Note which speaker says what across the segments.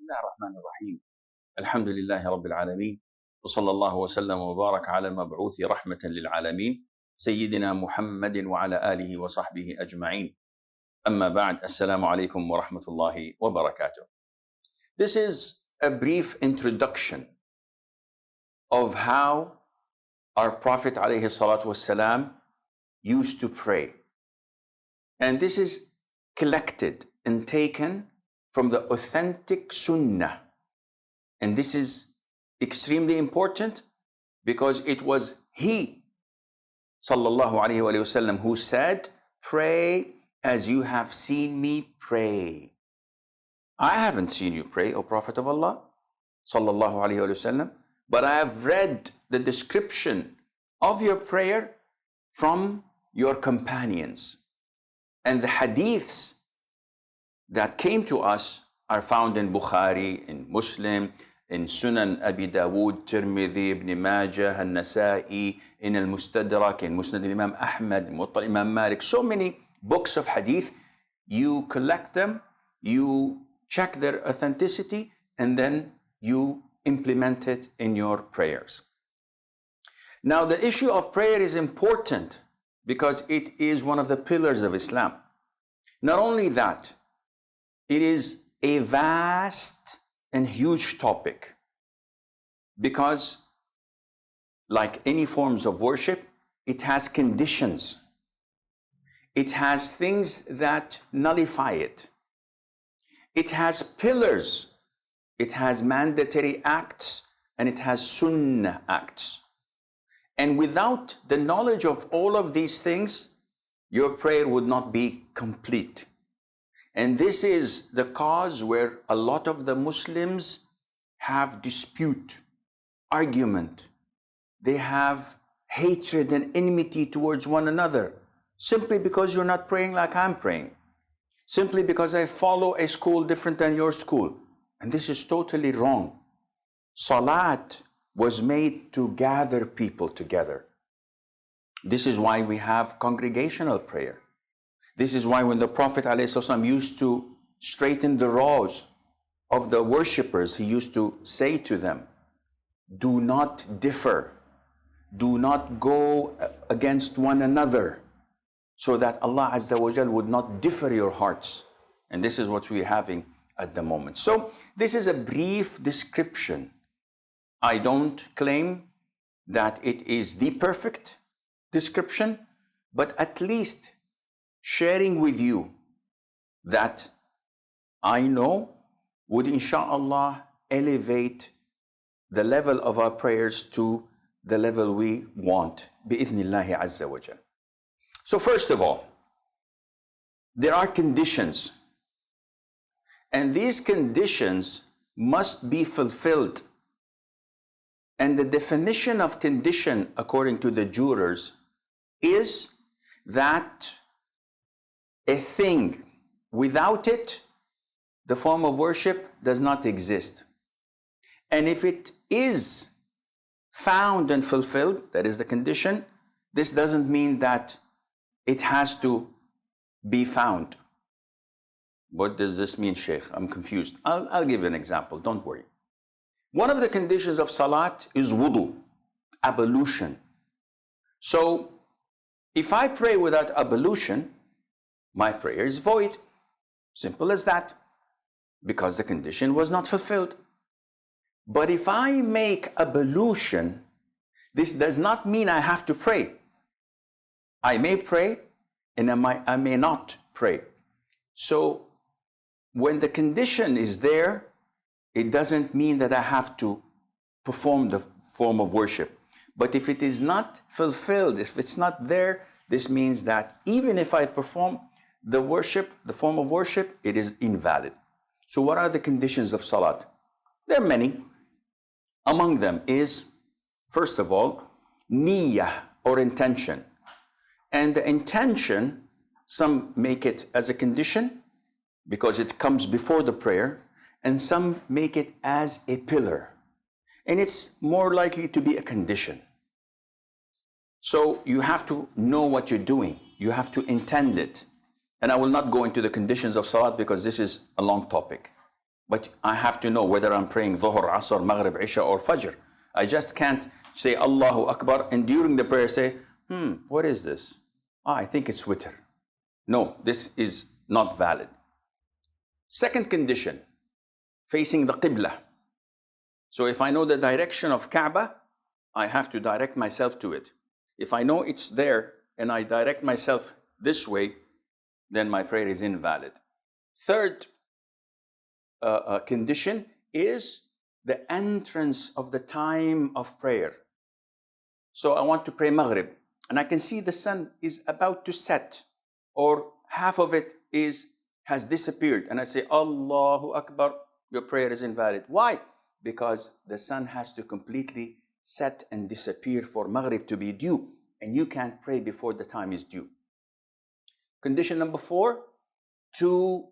Speaker 1: الله الرحمن الرحيم. الحمد لله رب العالمين، وصلى الله وسلم وبارك على المبعوث رحمة للعالمين سيدنا محمد وعلى آله وصحبه أجمعين. أما بعد، السلام عليكم ورحمة الله وبركاته. This is a brief introduction of how our Prophet ﷺ used to pray. And this is collected and taken from the authentic Sunnah. And this is extremely important because it was he, sallallahu alayhi wa sallam, who said, "Pray as you have seen me pray." I haven't seen you pray, O Prophet of Allah, sallallahu alayhi wa sallam, but I have read the description of your prayer from your companions. And the hadiths that came to us are found in Bukhari, in Muslim, in Sunan Abi Dawood, Tirmidhi, Ibn Majah, An-Nasa'i, in Al-Mustadrak, in Musnad Imam Ahmad, Muwatta Imam Malik, so many books of hadith. You collect them, you check their authenticity, and then you implement it in your prayers. Now, the issue of prayer is important because it is one of the pillars of Islam. Not only that, it is a vast and huge topic because, like any forms of worship, it has conditions. It has things that nullify it. It has pillars. It has mandatory acts, and it has sunnah acts. And without the knowledge of all of these things, your prayer would not be complete. And this is the cause where a lot of the Muslims have dispute, argument. They have hatred and enmity towards one another simply because you're not praying like I'm praying. Simply because I follow a school different than your school. And this is totally wrong. Salat was made to gather people together. This is why we have congregational prayer. This is why when the Prophet ﷺ used to straighten the rows of the worshippers, he used to say to them, "Do not differ. Do not go against one another, so that Allah Azza wa Jal would not differ your hearts." And this is what we're having at the moment. So this is a brief description. I don't claim that it is the perfect description, but at least sharing with you that I know would inshallah elevate the level of our prayers to the level we want, bi'ithnillahi azza wa jal. So first of all, there are conditions, and these conditions must be fulfilled. And the definition of condition, according to the jurors, is that a thing, without it, the form of worship does not exist. And if it is found and fulfilled, that is the condition, this doesn't mean that it has to be found. What does this mean, Sheikh? I'm confused. I'll give you an example, don't worry. One of the conditions of salat is wudu, ablution. So if I pray without ablution, my prayer is void. Simple as that, because the condition was not fulfilled. But if I make ablution, this does not mean I have to pray. I may pray and I may not pray. So when the condition is there, it doesn't mean that I have to perform the form of worship. But if it is not fulfilled, if it's not there, this means that even if I perform the worship, the form of worship, it is invalid. So what are the conditions of salat? There are many. Among them is, first of all, niyyah, or intention. And the intention, some make it as a condition because it comes before the prayer, and some make it as a pillar. And it's more likely to be a condition. So you have to know what you're doing. You have to intend it. And I will not go into the conditions of salat because this is a long topic. But I have to know whether I'm praying Dhuhr, Asr, Maghrib, Isha, or Fajr. I just can't say Allahu Akbar and during the prayer say, what is this? I think it's witr. No, this is not valid. Second condition, facing the Qibla. So if I know the direction of Kaaba, I have to direct myself to it. If I know it's there and I direct myself this way, then my prayer is invalid. Third condition is the entrance of the time of prayer. So I want to pray Maghrib, and I can see the sun is about to set, or half of it has disappeared, and I say, Allahu Akbar, your prayer is invalid. Why? Because the sun has to completely set and disappear for Maghrib to be due, and you can't pray before the time is due. Condition number 4, to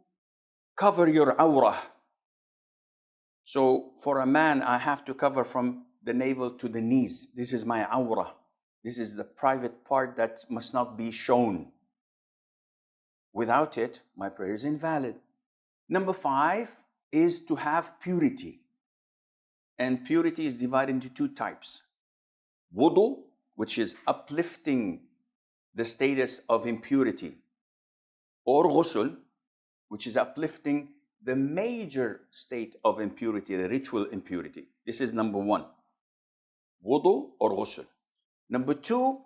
Speaker 1: cover your awrah. So for a man, I have to cover from the navel to the knees. This is my awrah. This is the private part that must not be shown. Without it, my prayer is invalid. Number 5 is to have purity. And purity is divided into 2 types. Wudu, which is uplifting the status of impurity. Or ghusl, which is uplifting the major state of impurity, the ritual impurity. This is number 1. Wudu or ghusl. Number 2,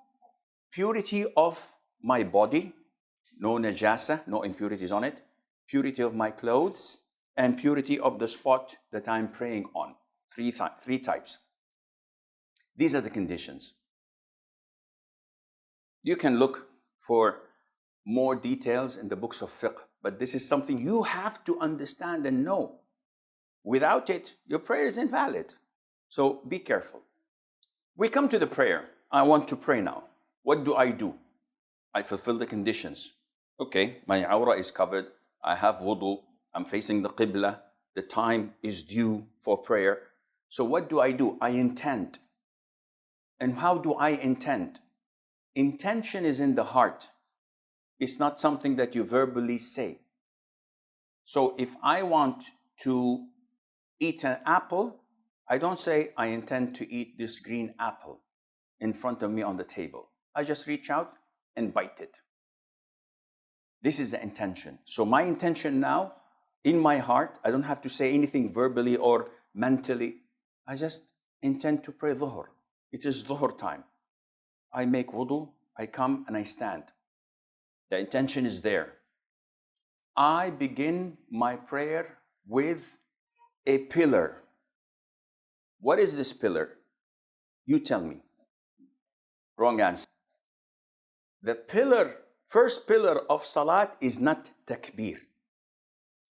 Speaker 1: purity of my body. No najasa, no impurities on it. Purity of my clothes. And purity of the spot that I'm praying on. 3 types. These are the conditions. You can look for more details in the books of fiqh, but this is something you have to understand and know. Without it, your prayer is invalid. So be careful. We come to the prayer. I want to pray now. What do? I fulfill the conditions. Okay, my awrah is covered. I have wudu. I'm facing the qibla. The time is due for prayer. So what do? I intend. And how do I intend? Intention is in the heart. It's not something that you verbally say. So if I want to eat an apple, I don't say I intend to eat this green apple in front of me on the table. I just reach out and bite it. This is the intention. So my intention now, in my heart, I don't have to say anything verbally or mentally. I just intend to pray dhuhr. It is dhuhr time. I make wudu, I come and I stand. The intention is there. I begin my prayer with a pillar. What is this pillar? You tell me. Wrong answer. The first pillar of salat is not takbir.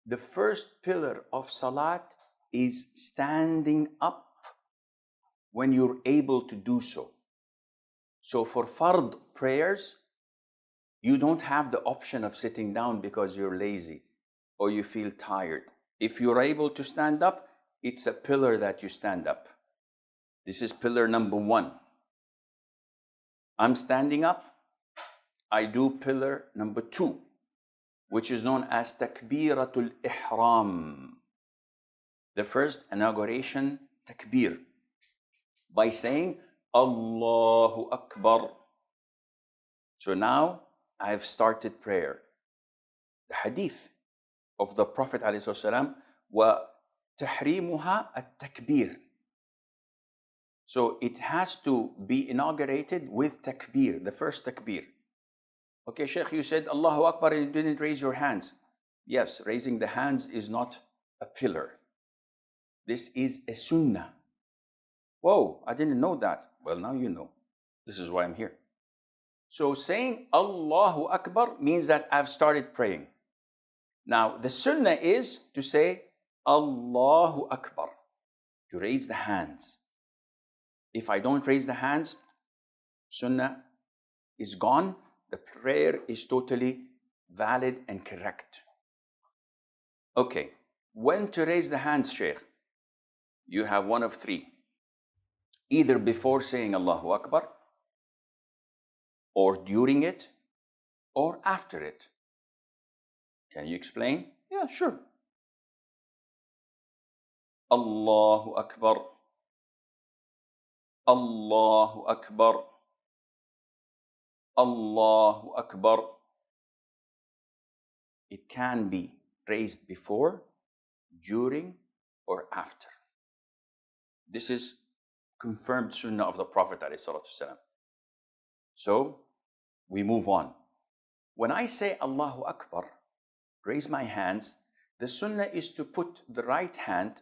Speaker 1: The first pillar of salat is standing up when you're able to do so. So for fard prayers, you don't have the option of sitting down because you're lazy or you feel tired. If you're able to stand up, it's a pillar that you stand up. This is pillar number 1. I'm standing up. I do pillar number 2, which is known as takbiratul ihram. The first inauguration takbir by saying Allahu Akbar. So now I have started prayer. The hadith of the Prophet ﷺ, وَتَحْرِيمُهَا التَّكْبِير. So it has to be inaugurated with takbir, the first takbir. Okay, Sheikh, you said Allahu Akbar and you didn't raise your hands. Yes, raising the hands is not a pillar. This is a sunnah. Whoa, I didn't know that. Well, now you know. This is why I'm here. So saying Allahu Akbar means that I've started praying. Now, the sunnah is to say Allahu Akbar, to raise the hands. If I don't raise the hands, sunnah is gone. The prayer is totally valid and correct. Okay, when to raise the hands, Sheikh? You have one of 3. Either before saying Allahu Akbar, or during it, or after it. Can you explain? Yeah, sure. Allahu Akbar, Allahu Akbar, Allahu Akbar. It can be raised before, during, or after. This is confirmed Sunnah of the Prophet ﷺ. So we move on. When I say Allahu Akbar, raise my hands, the Sunnah is to put the right hand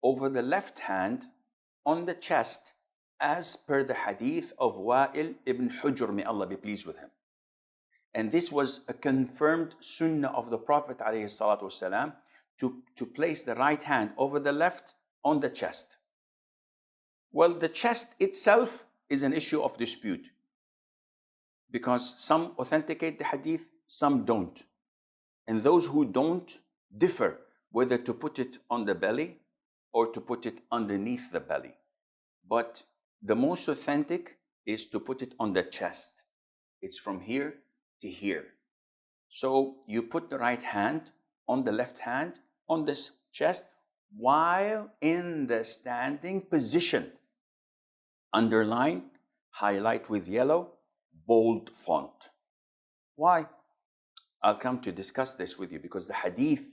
Speaker 1: over the left hand on the chest, as per the hadith of Wa'il ibn Hujr, may Allah be pleased with him. And this was a confirmed Sunnah of the Prophet ﷺ, to place the right hand over the left on the chest. Well, the chest itself is an issue of dispute, because some authenticate the hadith, some don't. And those who don't differ whether to put it on the belly or to put it underneath the belly. But the most authentic is to put it on the chest. It's from here to here. So you put the right hand on the left hand on this chest while in the standing position. Underline, highlight with yellow, bold font. Why? I'll come to discuss this with you, because the hadith,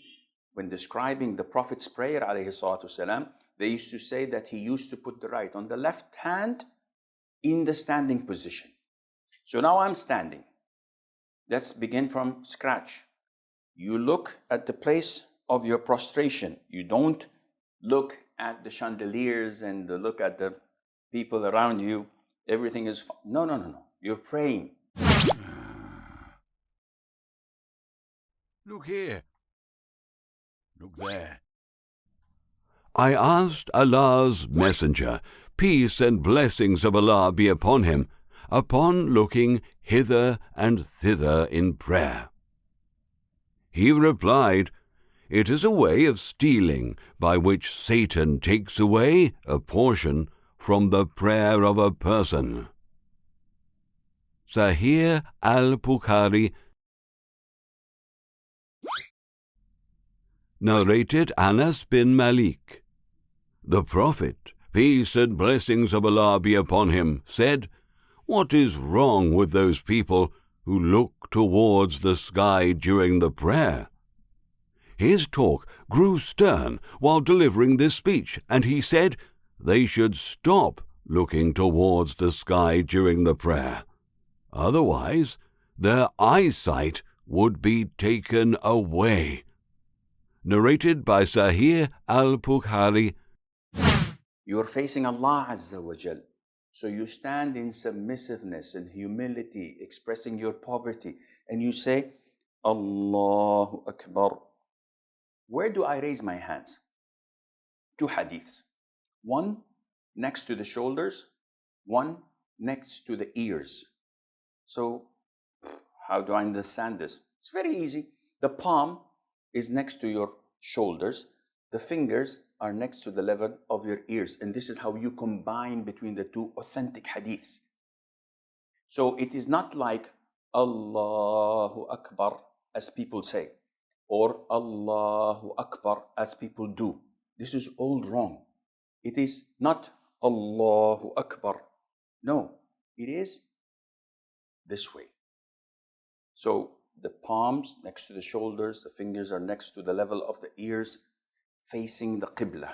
Speaker 1: when describing the Prophet's prayer, ﷺ, they used to say that he used to put the right on the left hand in the standing position. So now I'm standing. Let's begin from scratch. You look at the place of your prostration. You don't look at the chandeliers and look at the people around you. Everything is fine. No. You're praying.
Speaker 2: Look here. Look there. I asked Allah's Messenger, peace and blessings of Allah be upon him, upon looking hither and thither in prayer. He replied, it is a way of stealing by which Satan takes away a portion from the prayer of a person. Sahih Al-Bukhari, narrated Anas bin Malik. The Prophet, peace and blessings of Allah be upon him, said, what is wrong with those people who look towards the sky during the prayer? His talk grew stern while delivering this speech, and he said they should stop looking towards the sky during the prayer. Otherwise, their eyesight would be taken away. Narrated by Sahih Al-Bukhari.
Speaker 1: You're facing Allah Azza wa Jal. So you stand in submissiveness and humility, expressing your poverty, and you say, Allahu Akbar. Where do I raise my hands? Two hadiths. One next to the shoulders, one next to the ears. So how do I understand this? It's very easy. The palm is next to your shoulders. The fingers are next to the level of your ears. And this is how you combine between the two authentic hadiths. So it is not like Allahu Akbar, as people say, or Allahu Akbar, as people do. This is all wrong. It is not Allahu Akbar. No, it is this way. So the palms next to the shoulders, the fingers are next to the level of the ears, facing the Qibla.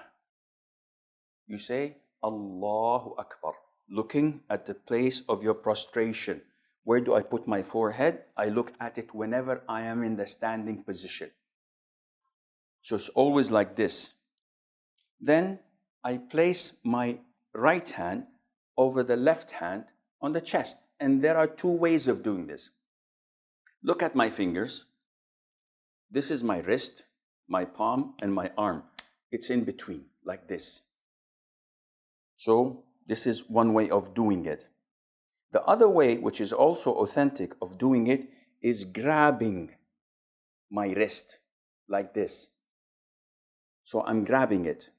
Speaker 1: You say Allahu Akbar, looking at the place of your prostration. Where do I put my forehead? I look at it whenever I am in the standing position. So it's always like this. Then I place my right hand over the left hand on the chest. And there are two ways of doing this. Look at my fingers. This is my wrist, my palm, and my arm. It's in between, like this. So this is one way of doing it. The other way, which is also authentic of doing it, is grabbing my wrist like this. So I'm grabbing it.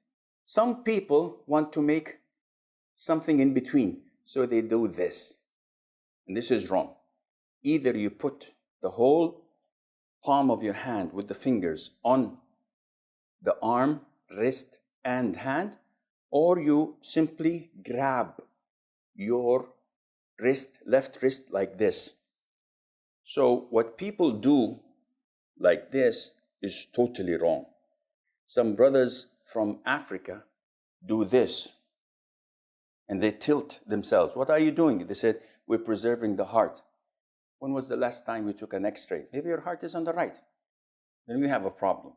Speaker 1: Some people want to make something in between, so they do this. And this is wrong. Either you put the whole palm of your hand with the fingers on the arm, wrist, and hand, or you simply grab your wrist, left wrist, like this. So what people do like this is totally wrong. Some brothers from Africa do this, and they tilt themselves. What are you doing? They said, we're preserving the heart. When was the last time you took an x-ray? Maybe your heart is on the right. Then we have a problem.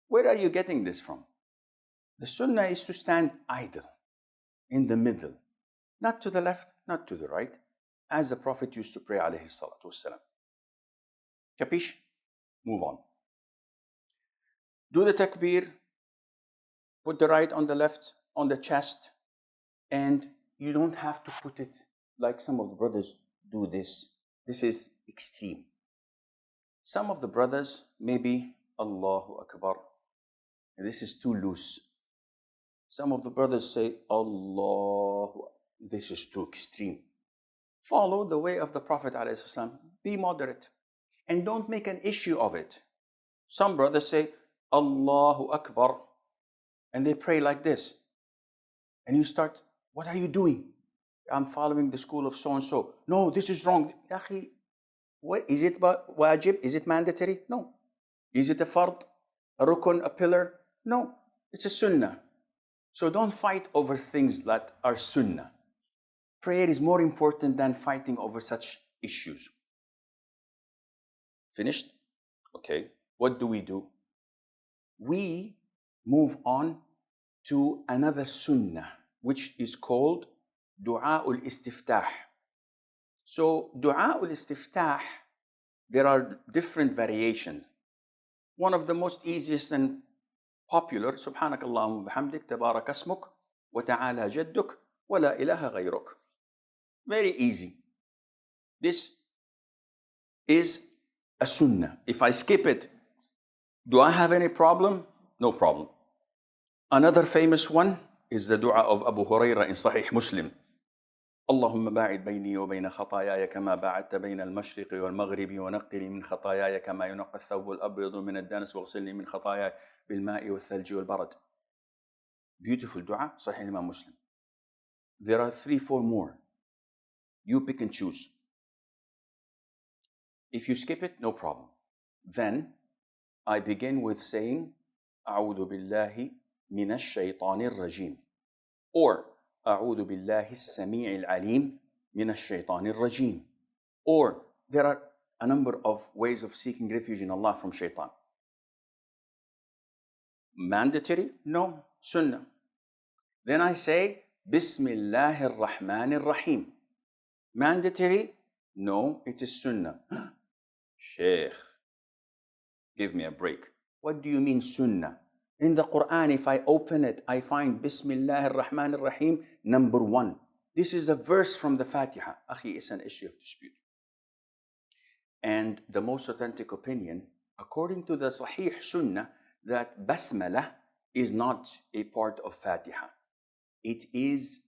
Speaker 1: Where are you getting this from? The sunnah is to stand idle, in the middle, not to the left, not to the right, as the Prophet used to pray, alayhi salatu wassalam. Capish? Move on. Do the takbir, put the right on the left, on the chest, and you don't have to put it like some of the brothers do this. This is extreme. Some of the brothers, maybe Allahu Akbar. This is too loose. Some of the brothers say Allahu. This is too extreme. Follow the way of the Prophet ﷺ. Be moderate. And don't make an issue of it. Some brothers say Allahu Akbar, and they pray like this. And you start, what are you doing? I'm following the school of so-and-so. No, this is wrong. What, is it wajib? Is it mandatory? No. Is it a fard? A rukun? A pillar? No. It's a sunnah. So don't fight over things that are sunnah. Prayer is more important than fighting over such issues. Finished? Okay. What do? We move on to another sunnah, which is called Du'a ul-Istiftah. So Du'a ul-Istiftah, there are different variations. One of the most easiest and popular, Subhanak Allahumma bihamdik, tabarak asmuk, wa ta'ala jadduk, wa la ilaha ghayruk. Very easy. This is a sunnah. If I skip it, do I have any problem? No problem. Another famous one is the dua of Abu Hurairah in Sahih Muslim. اللهم باعد بيني وبين خطاياي كما باعدت بين المشرق والمغرب ونقني من خطاياي كما ينقى الثوب الأبيض من الدنس واغسلني من خطاياي بالماء والثلج والبرد. Beautiful dua, Sahih Imam Muslim. There are 3-4 more. You pick and choose. If you skip it, no problem. Then I begin with saying أعوذ بالله من الشيطان الرجيم, or أعوذ بالله السميع العليم من الشيطان الرجيم. Or there are a number of ways of seeking refuge in Allah from shaitan. Mandatory? No. Sunnah. Then I say Bismillah ar-Rahman ar-Rahim. Mandatory? No, it is sunnah. Sheikh, give me a break. What do you mean sunnah? In the Quran, if I open it, I find Bismillah ar-Rahman ar-Rahim, number 1. This is a verse from the Fatiha. Akhi, it's an issue of dispute. And the most authentic opinion, according to the Sahih Sunnah, that Basmalah is not a part of Fatiha. It is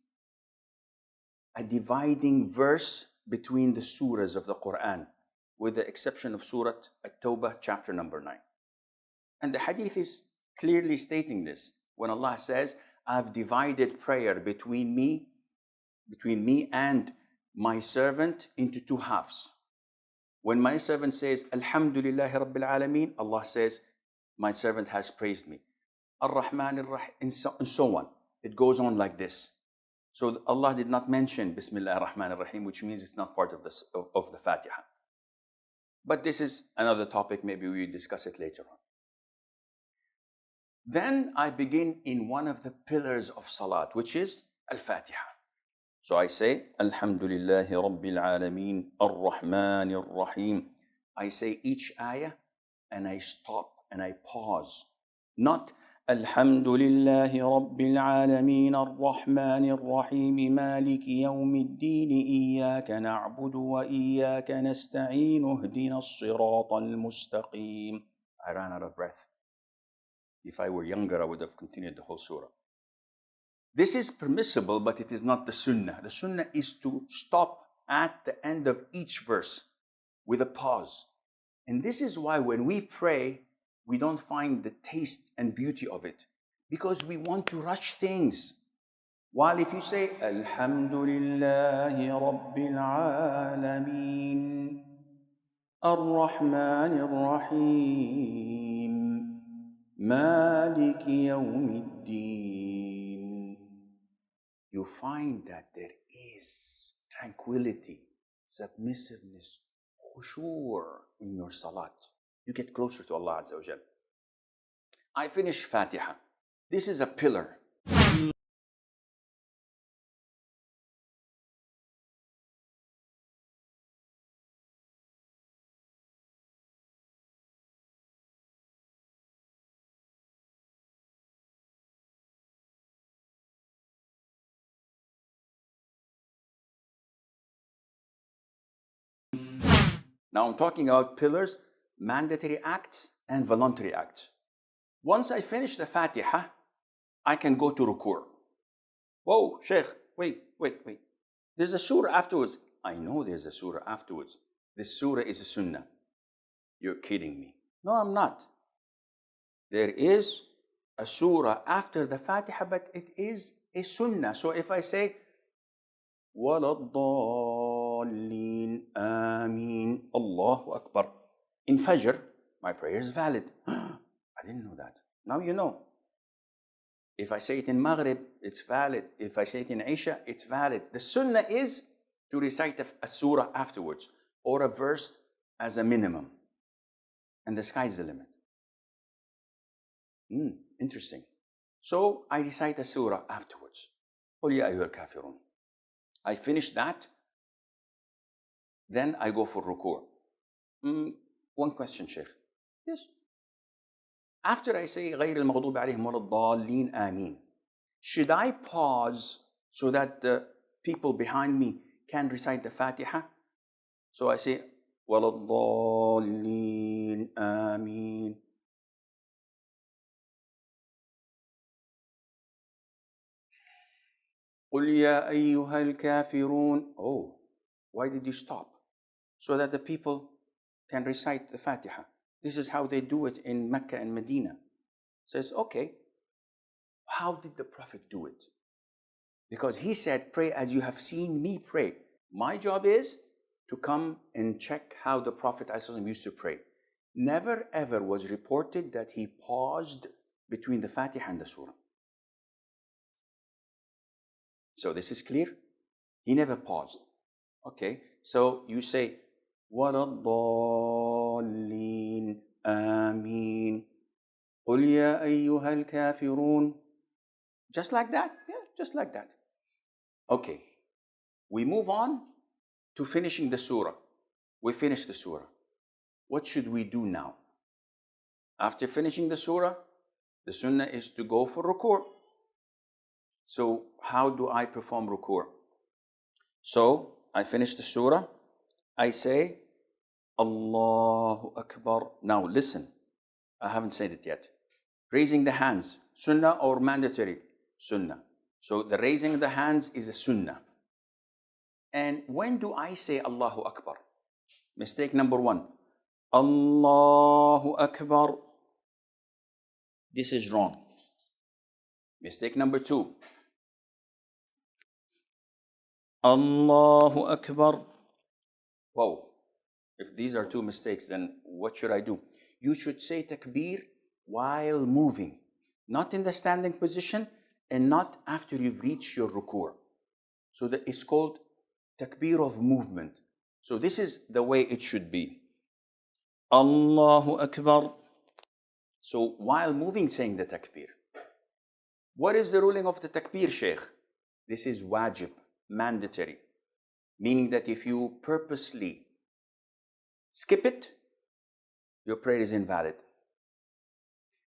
Speaker 1: a dividing verse between the surahs of the Quran, with the exception of Surah At-Tawbah, chapter number 9. And the hadith is clearly stating this. When Allah says, I've divided prayer between me and my servant into 2 halves. When my servant says, Alhamdulillahi Rabbil Alameen, Allah says, my servant has praised me. Ar-Rahman ar-Rahim, and so on. It goes on like this. So Allah did not mention Bismillah ar-Rahman ar-Rahim, which means it's not part of the Fatiha. But this is another topic, maybe we will discuss it later on. Then I begin in one of the pillars of Salat, which is Al-Fatiha. So I say, Alhamdulillahi Rabbil Alameen, Ar-Rahman Ar-Rahim. I say each ayah and I stop and I pause. Not Alhamdulillahi Rabbil Alameen, Ar-Rahman Ar-Rahim, Maliki Yawmiddin, Iyaka na'budu wa Iyaka nasta'een, Uhdina as-Sirata al-Mustaqim. I ran out of breath. If I were younger, I would have continued the whole surah. This is permissible, but it is not the sunnah. The sunnah is to stop at the end of each verse with a pause. And this is why when we pray, we don't find the taste and beauty of it. because we want to rush things. While if you say, Alhamdulillahi Rabbil Alameen, Ar-Rahman Ar-Rahim, Maliki Yawmiddin, you find that there is tranquility, submissiveness, khushu' in your salat. You get closer to Allah Azza wa Jal. I finish Fatiha. This is a pillar. Now I'm talking about pillars, mandatory acts and voluntary acts. Once I finish the Fatiha, I can go to ruku'. Whoa, Sheikh, wait. There's a surah afterwards. I know there's a surah afterwards. This surah is a sunnah. You're kidding me. No, I'm not. There is a surah after the Fatiha, but it is a sunnah. So if I say, وَلَضَّالِّينَ آمين Allahu Akbar, in Fajr, my prayer is valid. I didn't know that. Now you know. If I say it in Maghrib, it's valid. If I say it in Isha, it's valid. The sunnah is to recite a surah afterwards, or a verse as a minimum. And the sky's the limit. Interesting. So I recite a surah afterwards. قُلْ يَا أَيُّهَا الْكَافِرُونَ. I finish that, then I go for ruku'. One question, Sheikh. Yes. After I say غَيْرِ الْمَغْضُوبِ عَلَيْهِمْ وَلَا الضَّالِّينَ آمين, should I pause so that the people behind me can recite the Fatiha? So I say وَلَا الضَّالِّينَ آمين. قُلْ يَا أَيُّهَا الْكَافِرُونَ. Oh, why did you stop? So that the people can recite the Fatiha. This is how they do it in Mecca and Medina. Says, okay, how did the Prophet do it? Because he said, pray as you have seen me pray. My job is to come and check how the Prophet ﷺ used to pray. Never ever was reported that he paused between the Fatiha and the Surah. So this is clear? He never paused. Okay, so you say, وَلَا الضَّالِّينَ آمين قُلْ يَا أَيُّهَا الْكَافِرُونَ. Just like that? Yeah, just like that. Okay, we move on to finishing the surah. We finish the surah. What should we do now? After finishing the surah, the sunnah is to go for ruku'. So how do I perform ruku'? So I finish the surah. I say, Allahu Akbar. Now listen, I haven't said it yet. Raising the hands, sunnah or mandatory? Sunnah. So the raising of the hands is a sunnah. And when do I say Allahu Akbar? Mistake number one. Allahu Akbar. This is wrong. Mistake number two. Allahu Akbar. Whoa. If these are two mistakes, then what should I do? You should say takbir while moving, not in the standing position and not after you've reached your ruku'. So that it's called takbir of movement. So this is the way it should be. Allahu Akbar. So while moving, saying the takbir. What is the ruling of the takbir, Shaykh? This is wajib, mandatory. Meaning that if you purposely skip it, your prayer is invalid.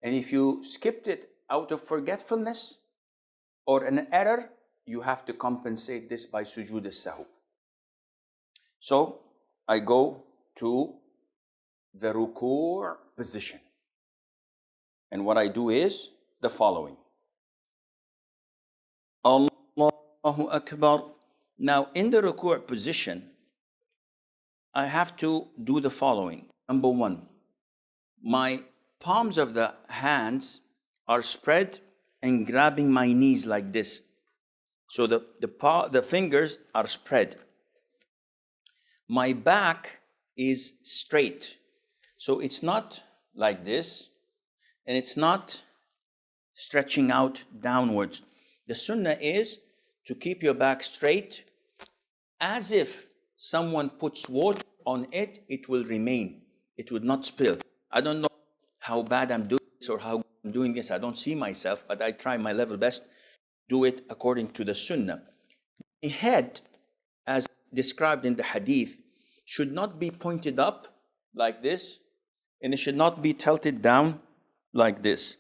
Speaker 1: And if you skipped it out of forgetfulness or an error, you have to compensate this by sujood as-sahw. So I go to the ruku' position. And what I do is the following. Allahu Akbar. Now in the ruku' position, I have to do the following. Number one, my palms of the hands are spread and grabbing my knees like this. So the fingers are spread. My back is straight. So it's not like this, and it's not stretching out downwards. The sunnah is to keep your back straight, as if someone puts water on it, it will remain. It would not spill. I don't know how bad I'm doing this or how I'm doing this. I don't see myself, but I try my level best to do it according to the sunnah. The head, as described in the hadith, should not be pointed up like this, and it should not be tilted down like this.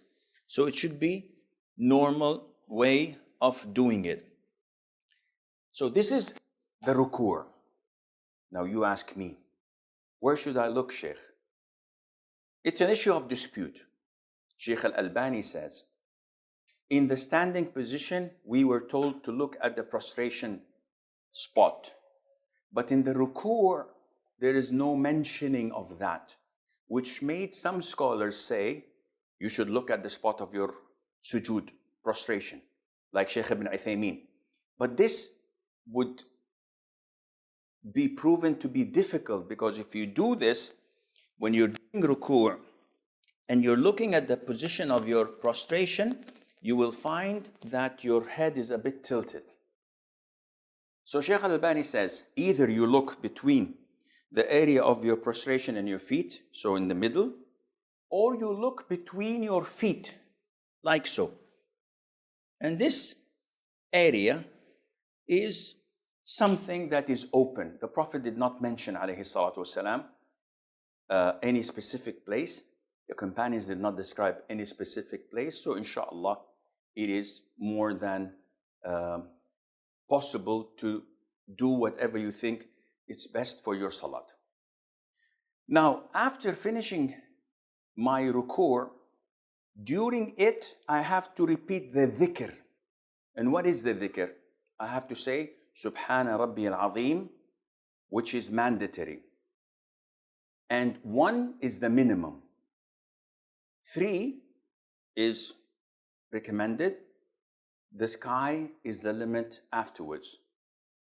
Speaker 1: So it should be normal way of doing it. So this is the ruku'. Now you ask me, where should I look, Sheikh? It's an issue of dispute. Sheikh Al-Albani says, in the standing position, we were told to look at the prostration spot. But in the ruku', there is no mentioning of that, which made some scholars say, you should look at the spot of your sujood, prostration, like Sheikh Ibn Uthaymeen. But this would be proven to be difficult, because if you do this, when you're doing ruku' and you're looking at the position of your prostration, you will find that your head is a bit tilted. So Sheikh Al-Albani says, either you look between the area of your prostration and your feet, so in the middle, or you look between your feet, like so. And this area is something that is open. The Prophet did not mention, alayhi salatu wasalam, any specific place. The companions did not describe any specific place. So inshallah, it is more than possible to do whatever you think is best for your salat. Now, after finishing my ruku', during it, I have to repeat the dhikr. And what is the dhikr? I have to say, Subhana Rabbi al-Azim, which is mandatory. And 1 is the minimum. 3 is recommended. The sky is the limit afterwards.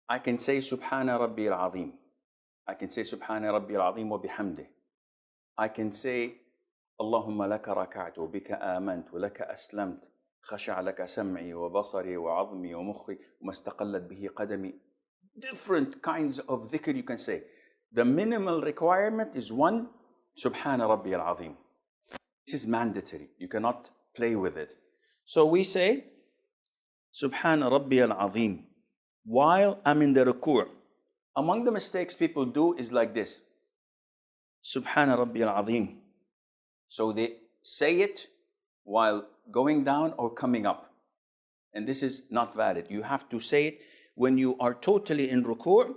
Speaker 1: I can say Subhana Rabbi al-Azim. I can say Subhana Rabbi al-Azim wa bihamdih. I can say Allahumma laka raka'tu, bika amant, wa laka aslamt, خشع لك سمعي وبصري وعظمي ومخي وما استقلت به قدمي. Different kinds of dhikr you can say. The minimal requirement is 1, Subhana Rabbi al-Azim. This is mandatory. You cannot play with it. So we say, Subhana Rabbi al-Azim, while I'm in the ruku'. Among the mistakes people do is like this. Subhana Rabbi al-Azim. So they say it while going down or coming up. And this is not valid. You have to say it when you are totally in ruku',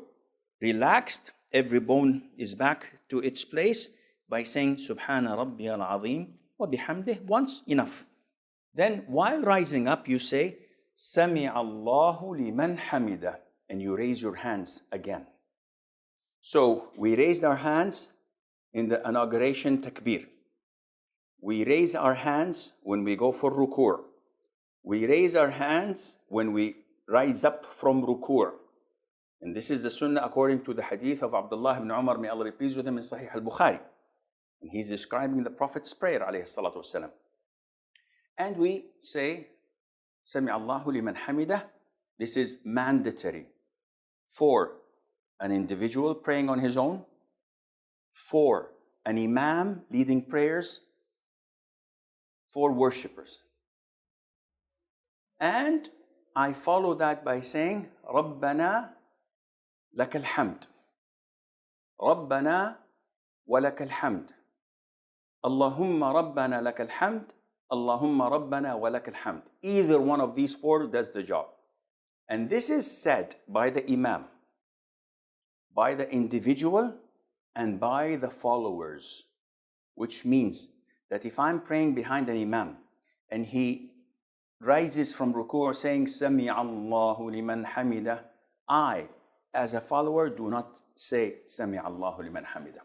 Speaker 1: relaxed, every bone is back to its place, by saying Subhana Rabbi al-Azim wa bihamdih once, enough. Then while rising up, you say Sami Allahu liman hamida, and you raise your hands again. So we raised our hands in the inauguration takbir. We raise our hands when we go for ruku'. We raise our hands when we rise up from ruku'. And this is the sunnah according to the hadith of Abdullah ibn Umar, may Allah be pleased with him, in Sahih al-Bukhari. And he's describing the Prophet's prayer, alayhi salatu wasalam. And we say, Sami Allahu liman hamidah. This is mandatory for an individual praying on his own, for an imam leading prayers, for worshippers. And I follow that by saying, Rabbana lakal hamd. Rabbana wa lakal hamd. Allahumma Rabbana lakal hamd. Allahumma Rabbana wa lakal hamd. Either one of these 4 does the job. And this is said by the imam, by the individual, and by the followers. Which means that if I'm praying behind an imam and he rises from ruku' saying Sami Allahu liman hamidah, I, as a follower, do not say Sami Allahu liman hamidah.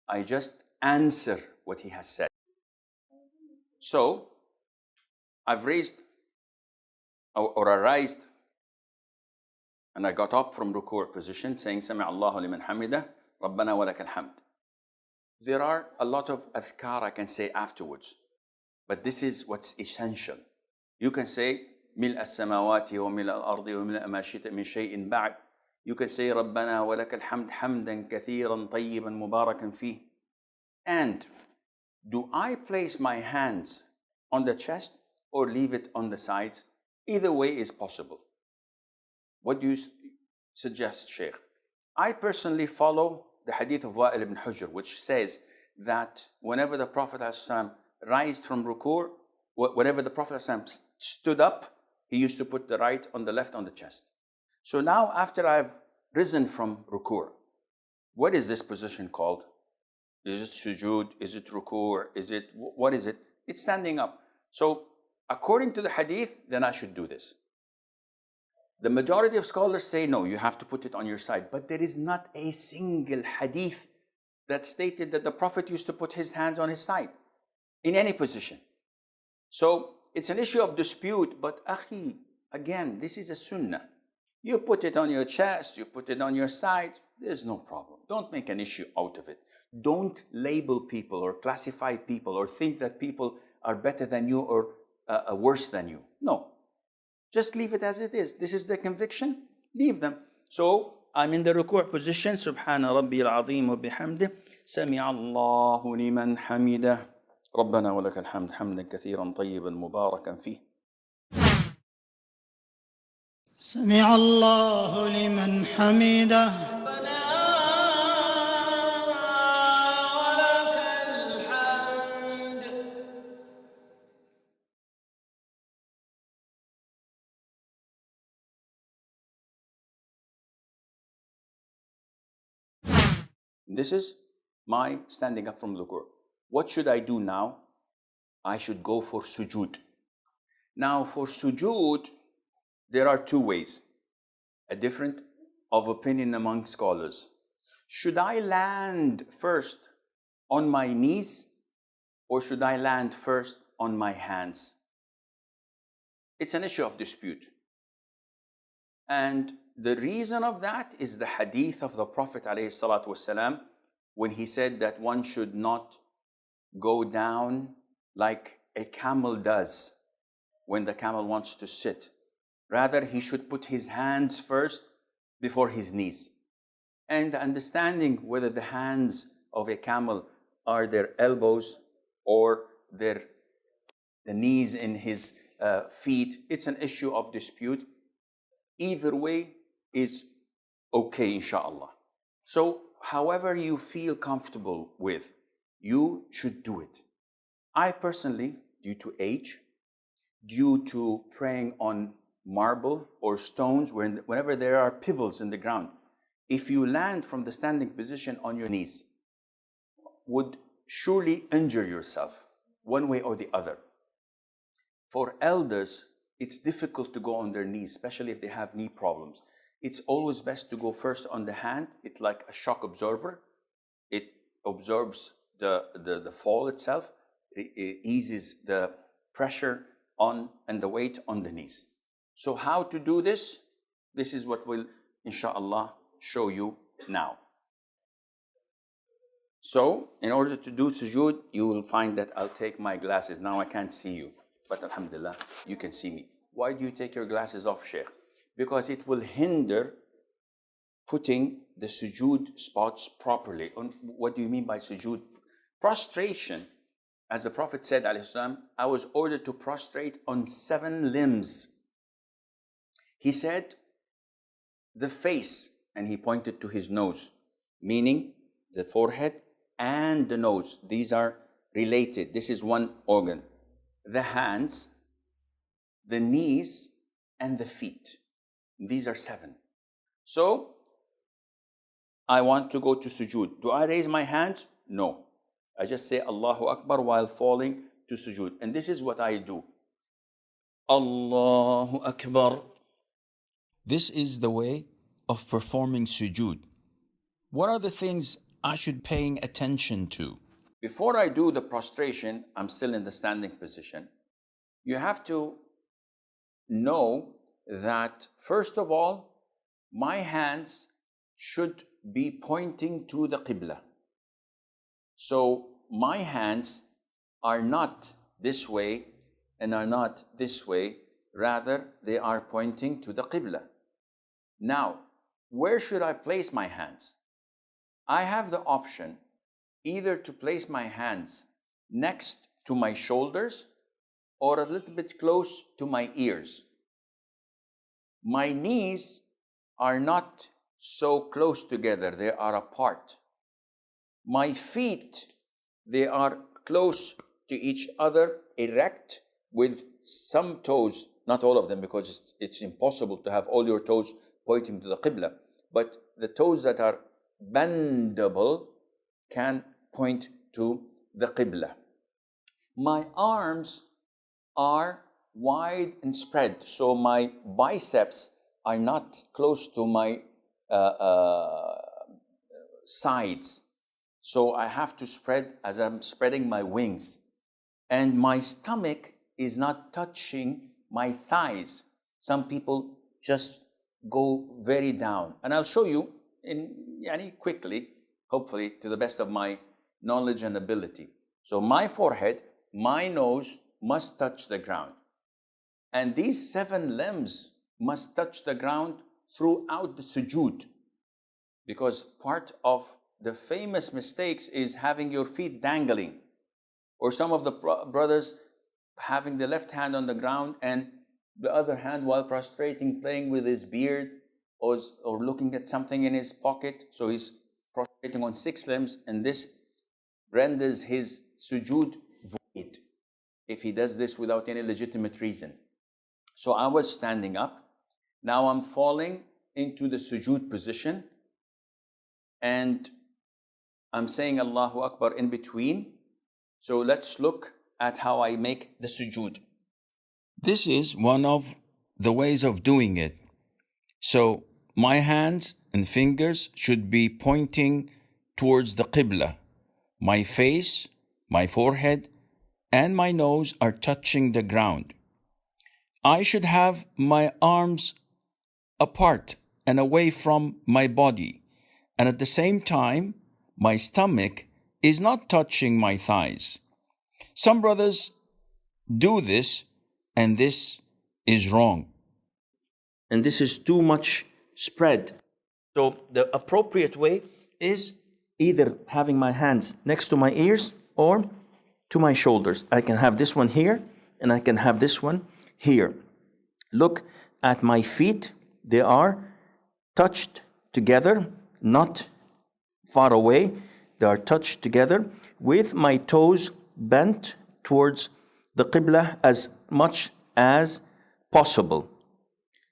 Speaker 1: I just answer what he has said. So I've raised or I raised and I got up from ruku' position saying Sami Allahu liman hamidah, Rabbana wa lakal hamd. There are a lot of adhkar I can say afterwards, but this is what's essential. You can say ملء السماوات وملء الأرض وملء ما شئت من شيء بعد. You can say ربنا ولك الحمد حمدا كثيرا طيبا مباركا فيه. And do I place my hands on the chest or leave it on the sides? Either way is possible. What do you suggest, Sheikh? I personally follow the hadith of Wa'il ibn Hujr, which says that whenever the Prophet ﷺ raised from ruku', whenever the Prophet ﷺ stood up, he used to put the right on the left on the chest. So now after I've risen from ruku', what is this position called? Is it sujood? Is it ruku'? What is it? It's standing up. So according to the hadith, then I should do this. The majority of scholars say no, you have to put it on your side. But there is not a single hadith that stated that the Prophet used to put his hands on his side in any position. So it's an issue of dispute, but akhi, again, this is a sunnah. You put it on your chest, you put it on your side, there's no problem. Don't make an issue out of it. Don't label people or classify people or think that people are better than you or worse than you. No. Just leave it as it is. This is the conviction. Leave them. So I'm in the ruku' position. Subhana Rabbi al-Azim wa bihamdih. Sami'a Allahu liman hamidah. Rabbana wa lakal hamd hamdan kathiran tayyiban mubarakan fih.
Speaker 3: سمع الله لمن حمده.
Speaker 1: This is my standing up from ruku'. What should I do now? I should go for sujood. Now for sujood, there are two ways, a different of opinion among scholars. Should I land first on my knees or should I land first on my hands? It's an issue of dispute. And the reason of that is the hadith of the Prophet ﷺ when he said that one should not go down like a camel does when the camel wants to sit. Rather, he should put his hands first before his knees. And understanding whether the hands of a camel are their elbows or the knees in his feet, it's an issue of dispute. Either way is okay, inshallah. So, however you feel comfortable with, you should do it. I personally, due to age, due to praying on marble or stones, whenever there are pebbles in the ground, if you land from the standing position on your knees, would surely injure yourself one way or the other. For elders, it's difficult to go on their knees, especially if they have knee problems. It's always best to go first on the hand. It's like a shock absorber. It absorbs the fall itself. It eases the pressure on and the weight on the knees. So how to do this? This is what we'll, inshallah, show you now. So, in order to do sujood, you will find that I'll take my glasses. Now I can't see you, but alhamdulillah, you can see me. Why do you take your glasses off, Sheikh? Because it will hinder putting the sujood spots properly. What do you mean by sujood? Prostration, as the Prophet said, I was ordered to prostrate on 7 limbs. He said, the face, and he pointed to his nose, meaning the forehead and the nose. These are related. This is one organ. The hands, the knees, and the feet. These are 7. So, I want to go to sujood. Do I raise my hands? No. I just say Allahu Akbar while falling to sujood. And this is what I do. Allahu Akbar. This is the way of performing sujood. What are the things I should be paying attention to? Before I do the prostration, I'm still in the standing position. you have to know that, first of all, my hands should be pointing to the Qibla. So my hands are not this way and are not this way, rather they are pointing to the Qibla. Now, where should I place my hands? I have the option either to place my hands next to my shoulders or a little bit close to my ears. My knees are not so close together, they are apart. My feet, they are close to each other, erect, with some toes, not all of them, because it's impossible to have all your toes pointing to the Qibla, but the toes that are bendable can point to the Qibla. My arms are wide and spread, so my biceps are not close to my sides. So I have to spread as I'm spreading my wings. And my stomach is not touching my thighs. Some people just go very down. And I'll show you quickly, hopefully to the best of my knowledge and ability. So my forehead, my nose must touch the ground. And these 7 limbs must touch the ground throughout the sujood. Because part of the famous mistakes is having your feet dangling. Or some of the brothers having the left hand on the ground and the other hand while prostrating, playing with his beard or looking at something in his pocket. So he's prostrating on 6 limbs, and this renders his sujood void if he does this without any legitimate reason. So I was standing up. Now I'm falling into the sujood position, and I'm saying Allahu Akbar in between. So let's look at how I make the sujood. This is one of the ways of doing it. So my hands and fingers should be pointing towards the Qibla. My face, my forehead, and my nose are touching the ground. I should have my arms apart and away from my body. And at the same time, my stomach is not touching my thighs. Some brothers do this, and this is wrong. And this is too much spread. So the appropriate way is either having my hands next to my ears or to my shoulders. I can have this one here, and I can have this one here. Look at my feet. They are touched together, not far away. They are touched together with my toes bent towards the Qibla as much as possible.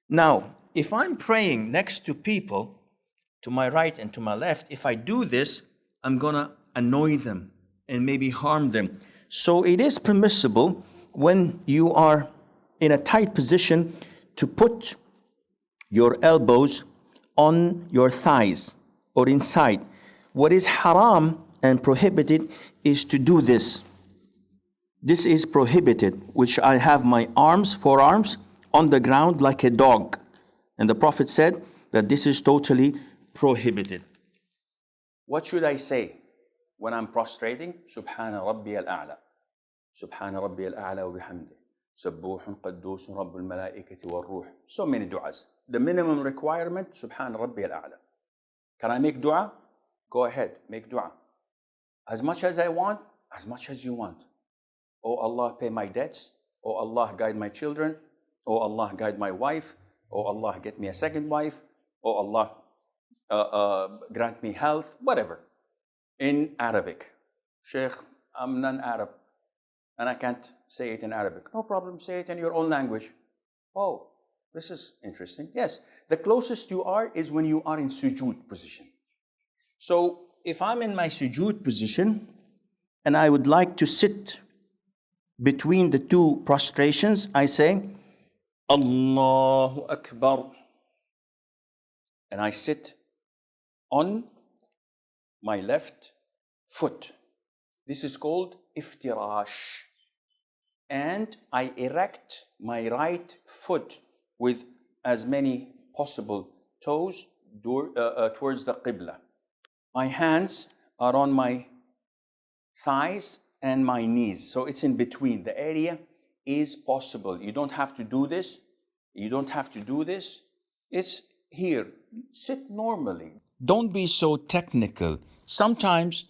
Speaker 1: Now, if I'm praying next to people, to my right and to my left, if I do this, I'm going to annoy them and maybe harm them. So it is permissible when you are in a tight position to put your elbows on your thighs or inside. What is haram and prohibited is to do this. This is prohibited, which I have my forearms on the ground like a dog. And the Prophet said that this is totally prohibited. What should I say when I'm prostrating? Subhana Rabbi al-A'la. Subhana Rabbi al-A'la wa bihamdi. Sabbuhun Qaddusun Rabbul Malaikati wal Ruh. So many du'as. The minimum requirement, Subhana Rabbi al-A'la. Can I make dua? Go ahead, make dua. As much as I want, as much as you want. Oh Allah, pay my debts. Oh Allah, guide my children. Oh Allah, guide my wife. Oh Allah, get me a second wife. Oh Allah, grant me health. Whatever. In Arabic. Sheikh, I'm non-Arab and I can't say it in Arabic. No problem, say it in your own language. Oh, this is interesting. Yes, the closest you are is when you are in sujood position. So if I'm in my sujood position and I would like to sit between the 2 prostrations, I say, Allahu Akbar. And I sit on my left foot. This is called iftirash. and I erect my right foot with as many possible toes towards the Qibla. My hands are on my thighs and my knees, so it's in between. The area is possible. You don't have to do this. You don't have to do this. It's here. Sit normally. Don't be so technical. Sometimes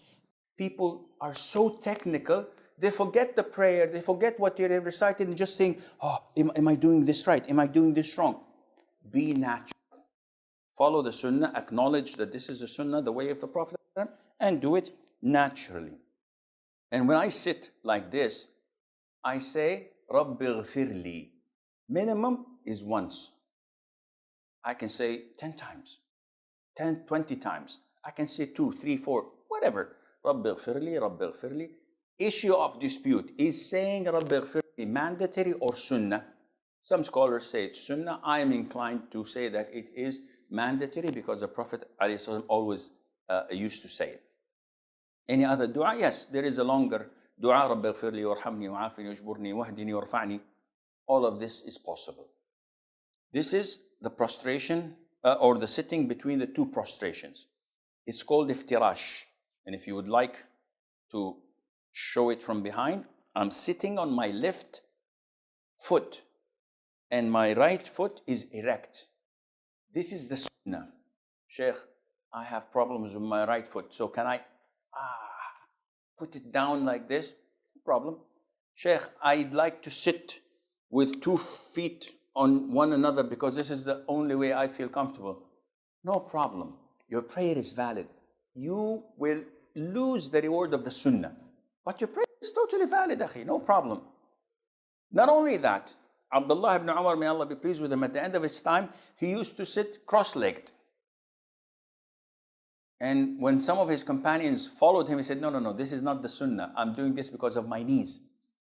Speaker 1: people are so technical, they forget the prayer, they forget what you're reciting, and just think, oh, am I doing this right? Am I doing this wrong? Be natural. Follow the Sunnah, acknowledge that this is a Sunnah, the way of the Prophet, and do it naturally. And when I sit like this, I say, Rabbi ghfirli. Minimum is once. I can say 10 times, 10, 20 times. I can say 2, 3, 4, whatever. Rabbi ghfirli, Rabbi ghfirli. Issue of dispute. Is saying Rabbi ghfirli mandatory or Sunnah? Some scholars say it's Sunnah. I am inclined to say that it is mandatory because the Prophet ﷺ always used to say it. Any other dua? Yes, there is a longer dua. Rabbi ghfirli warhamni wa'afini wajburni wahdini warfa'ni. All of this is possible. This is the prostration or the sitting between the two prostrations. It's called iftirash. And if you would like to show it from behind, I'm sitting on my left foot and my right foot is erect. This is the Sunnah. Sheikh, I have problems with my right foot, so can I put it down like this? No problem. Sheikh, I'd like to sit with 2 feet on one another because this is the only way I feel comfortable. No problem. Your prayer is valid. You will lose the reward of the Sunnah, but your prayer is totally valid, akhi. No problem. Not only that, Abdullah ibn Umar, may Allah be pleased with him, at the end of his time, he used to sit cross-legged. And when some of his companions followed him, he said, no, this is not the Sunnah. I'm doing this because of my knees.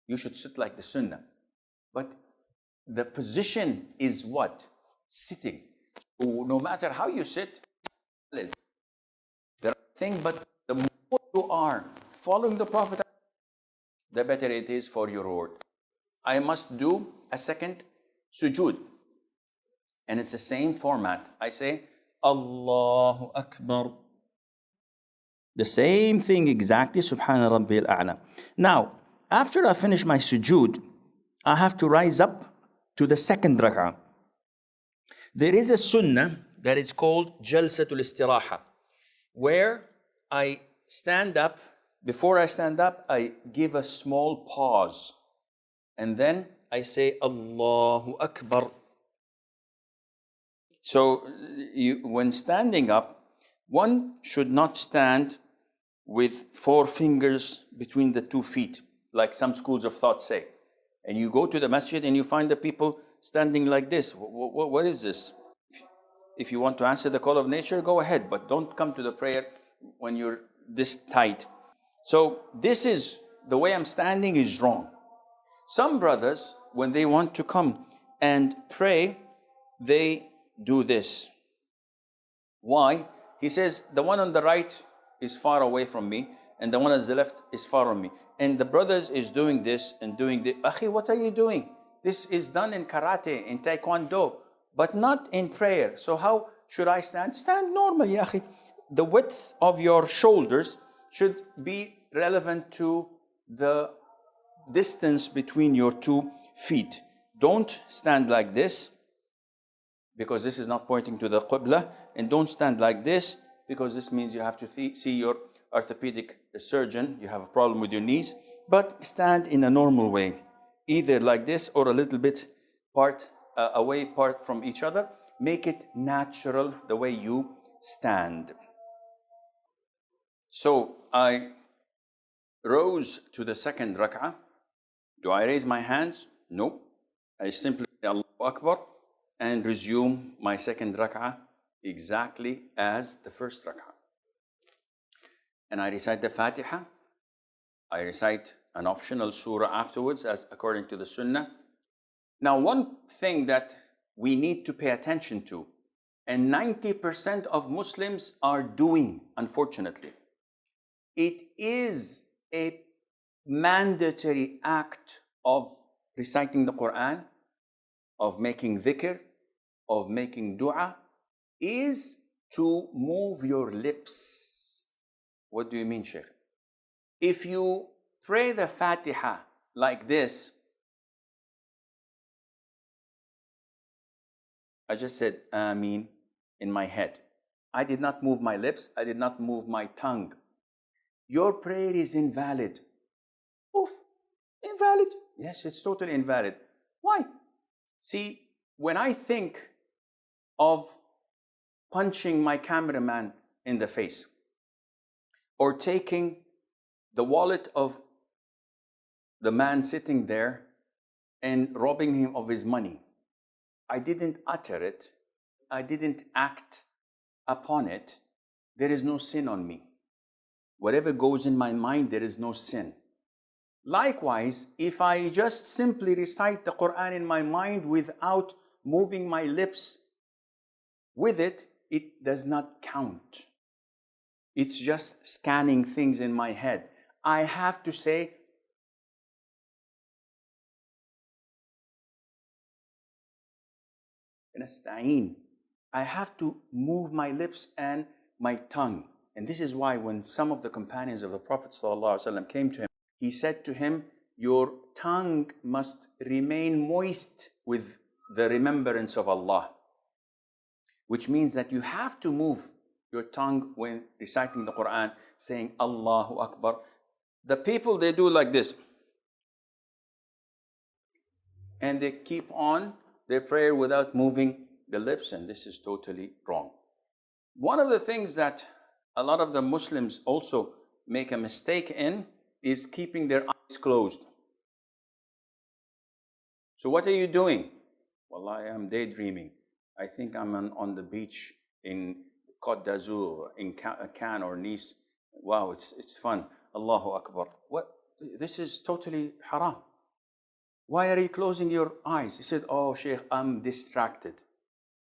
Speaker 1: You should sit like the Sunnah. But the position is what? Sitting. So no matter how you sit, the right thing, but the more you are following the Prophet, the better it is for your reward. I must do a second sujood. And it's the same format. I say, Allahu Akbar. The same thing exactly, Subhana Rabbil A'la. Now, after I finish my sujood, I have to rise up to the second rak'ah. There is a sunnah that is called Jalsatul Istiraha, where I stand up. Before I stand up, I give a small pause. And then I say, Allahu Akbar. So when standing up, one should not stand with 4 fingers between the 2 feet, like some schools of thought say. And you go to the masjid and you find the people standing like this. What is this? If you want to answer the call of nature, go ahead, but don't come to the prayer when you're this tight. So this is, the way I'm standing is wrong. Some brothers, when they want to come and pray, they do this. Why? He says, the one on the right is far away from me, and the one on the left is far from me. And the brothers is doing this and doing this. Akhi, what are you doing? This is done in karate, in taekwondo, but not in prayer. So how should I stand? Stand normally, akhi. The width of your shoulders should be relevant to the distance between your 2 feet. Don't stand like this, because this is not pointing to the Qibla, and don't stand like this, because this means you have to see your orthopedic surgeon. You have a problem with your knees, but stand in a normal way, either like this or a little bit away from each other. Make it natural the way you stand. So I rose to the second rak'ah. Do I raise my hands? No. I simply say Allahu Akbar and resume my second rak'ah exactly as the first rak'ah. And I recite the Fatiha. I recite an optional surah afterwards, as according to the Sunnah. Now, one thing that we need to pay attention to, and 90% of Muslims are doing, unfortunately, it is a mandatory act of reciting the Quran, of making dhikr, of making dua, is to move your lips. What do you mean, Sheikh? If you pray the Fatiha like this, I just said Ameen in my head. I did not move my lips. I did not move my tongue. Your prayer is invalid. Oof, invalid. Yes, it's totally invalid. Why? See, when I think of punching my cameraman in the face, or taking the wallet of the man sitting there and robbing him of his money, I didn't utter it, I didn't act upon it, there is no sin on me. Whatever goes in my mind, there is no sin. Likewise, if I just simply recite the Quran in my mind without moving my lips with it, it does not count. It's just scanning things in my head. I have to say, I have to move my lips and my tongue. And this is why when some of the companions of the Prophet ﷺ came to him, he said to him, your tongue must remain moist with the remembrance of Allah. Which means that you have to move your tongue when reciting the Quran, saying Allahu Akbar. The people, they do like this. And they keep on their prayer without moving the lips, and this is totally wrong. One of the things that a lot of the Muslims also make a mistake in is keeping their eyes closed. So what are you doing? Well, I am daydreaming. I think I'm on the beach in Côte d'Azur, in Cannes or Nice. Wow, it's fun. Allahu Akbar. What? This is totally haram. Why are you closing your eyes? He said, oh, Sheikh, I'm distracted.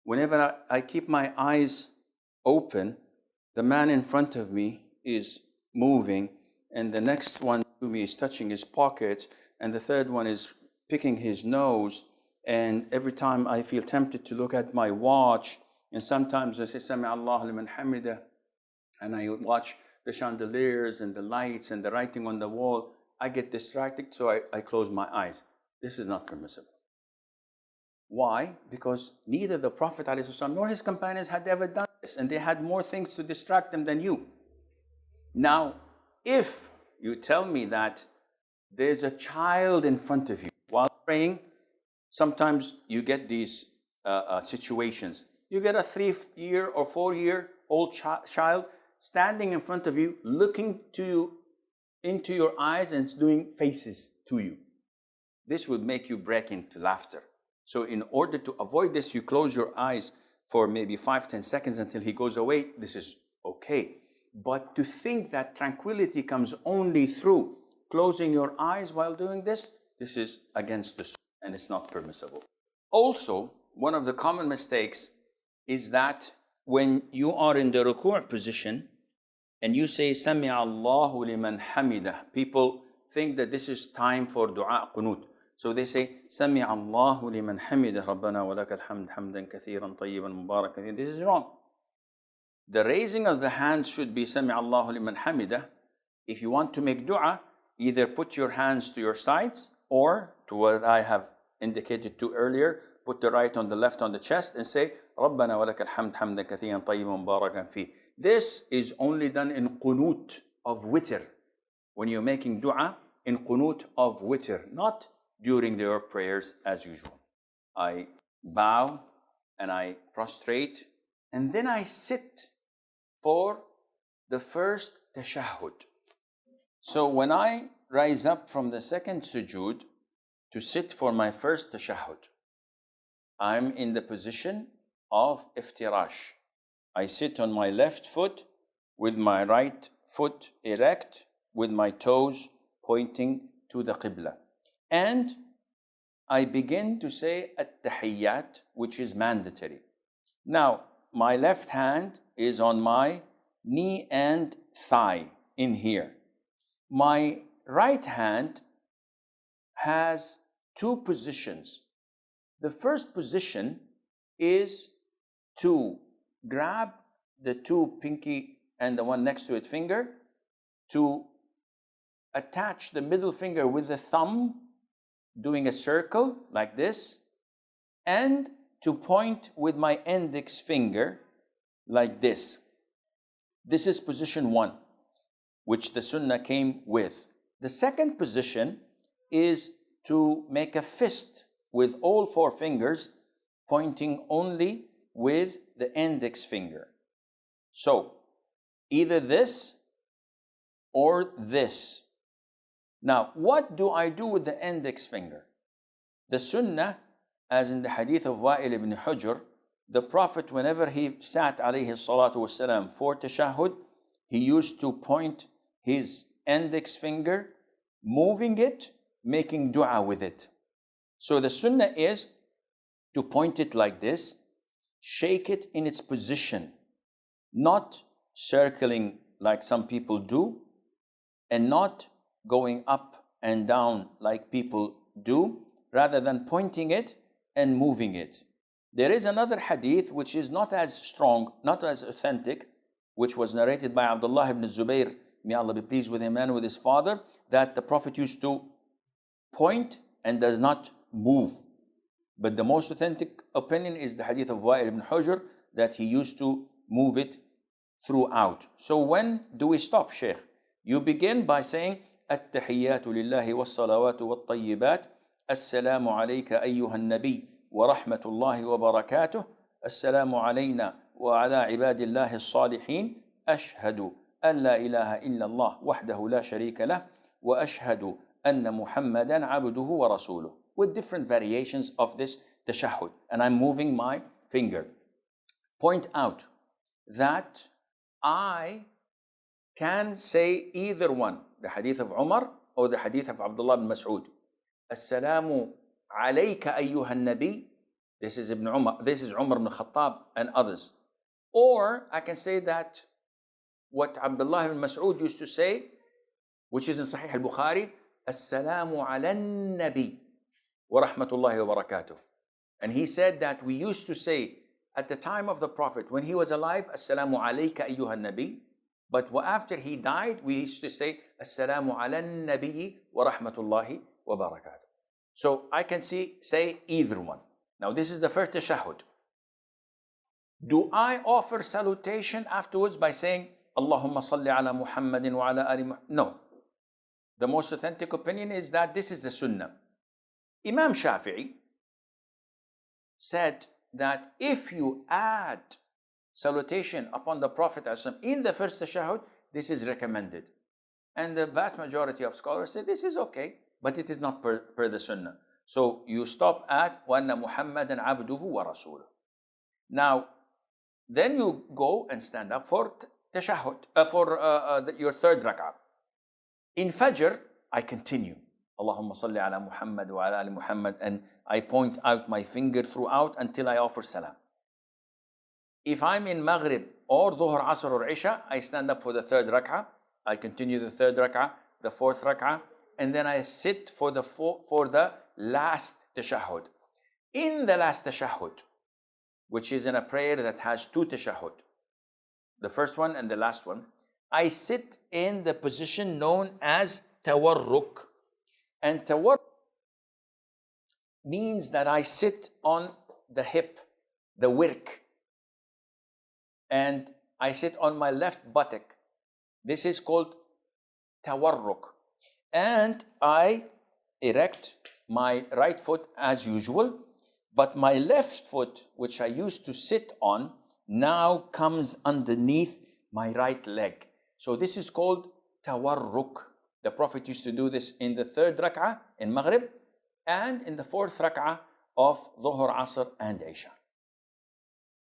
Speaker 1: Whenever I keep my eyes open, the man in front of me is moving, and the next one to me is touching his pocket, and the third one is picking his nose, and every time I feel tempted to look at my watch, and sometimes I say, Sami Allah liman hamida, and I watch the chandeliers and the lights and the writing on the wall, I get distracted, so I close my eyes. This is not permissible. Why? Because neither the Prophet ﷺ nor his companions had ever done this, and they had more things to distract them than you. Now, if you tell me that there's a child in front of you while praying, sometimes you get these situations. You get a 3-year or 4-year-old child standing in front of you, looking into your eyes and doing faces to you. This would make you break into laughter. So in order to avoid this, you close your eyes for maybe 5-10 seconds until he goes away. This is okay. But to think that tranquility comes only through closing your eyes while doing this, this is against the Sunnah and it's not permissible. Also, one of the common mistakes is that when you are in the ruku' position and you say, Sami Allahu liman hamidah, people think that this is time for dua qunut. So they say, Sami Allahu liman hamidah, Rabbana wa lakal hamd, hamdan kathiran tayyiban mubarakan. This is wrong. The raising of the hands should be Sami Allahu liman hamidah. If you want to make dua, either put your hands to your sides or to what I have indicated to earlier, put the right on the left on the chest and say, Rabbana wa lakal hamd, hamdan kathiran tayyiban mubarakan fi. This is only done in qunut of witr. When you're making dua, in qunut of witr, not during their prayers as usual. I bow and I prostrate and then I sit for the first tashahhud. So when I rise up from the second sujood to sit for my first tashahhud, I'm in the position of iftirash. I sit on my left foot with my right foot erect, with my toes pointing to the qibla. And I begin to say at-tahiyyat, which is mandatory. Now, my left hand is on my knee and thigh in here. My right hand has two positions. The first position is to grab the two pinky and the one next to it finger, to attach the middle finger with the thumb, doing a circle like this, and to point with my index finger like this. This is position one, which the Sunnah came with. The second position is to make a fist with all four fingers, pointing only with the index finger. So, either this or this. Now, what do I do with the index finger? The Sunnah, as in the hadith of Wa'il ibn Hujr, the Prophet, whenever he sat alayhi salatu wasalam for tashahhud, he used to point his index finger, moving it, making dua with it. So the Sunnah is to point it like this, shake it in its position, not circling like some people do, and not going up and down like people do, rather than pointing it and moving it. There is another hadith which is not as strong, not as authentic, which was narrated by Abdullah ibn Zubayr, may Allah be pleased with him and with his father, that the Prophet used to point and does not move. But the most authentic opinion is the hadith of Wa'il ibn Hujr, that he used to move it throughout. So when do we stop, Shaykh? You begin by saying, التحيات لله والصلوات والطيبات السلام عليك أيها النبي ورحمة الله وبركاته السلام علينا وعلى عباد الله الصالحين أشهد أن لا إله إلا الله وحده لا شريك له وأشهد أن محمدا عبده ورسوله, with different variations of this tashahhud. And I'm moving my finger. Point out that I can say either one, the hadith of Umar or the hadith of Abdullah bin Mas'ud. Assalamu alayka ayyuha nabi. This is Ibn Umar, this is Umar ibn Khattab and others. Or I can say that what Abdullah ibn Mas'ud used to say, which is in Sahih al-Bukhari, Assalamu ala nabi wa rahmatullahi wa barakatuh. And he said that we used to say at the time of the Prophet, when he was alive, Assalamu alayka ayyuha nabi. But after he died, we used to say, Assalamu ala nabi wa rahmatullahi wa barakatuh. So I can say either one. Now this is the first tashahhud. Do I offer salutation afterwards by saying, Allahumma salli ala Muhammadin wa ala ali Muhammad? No. The most authentic opinion is that this is the Sunnah. Imam Shafi'i said that if you add salutation upon the Prophet in the first tashahhud, this is recommended. And the vast majority of scholars say this is okay, but it is not per the Sunnah. So you stop at وَأَنَّ مُحَمَّدًا عَبْدُهُ وَرَسُولُهُ. Now, then you go and stand up for tashahhud, your third rak'ah. In Fajr, I continue. Allahumma salli ala Muhammad wa ala ali Muhammad, and I point out my finger throughout until I offer salam. If I'm in Maghrib or Dhuhr, Asr or Isha, I stand up for the third rak'ah. I continue the third rak'ah, the fourth rak'ah, and then I sit for the last tashahhud. In the last tashahhud, which is in a prayer that has two tashahhud, the first one and the last one, I sit in the position known as tawarruk. And tawarruk means that I sit on the hip, the wirk, and I sit on my left buttock. This is called tawarruk. And I erect my right foot as usual, but my left foot, which I used to sit on, now comes underneath my right leg. So this is called tawarruk. The Prophet used to do this in the third rak'ah in Maghrib and in the fourth rak'ah of Dhuhr, Asr and Isha.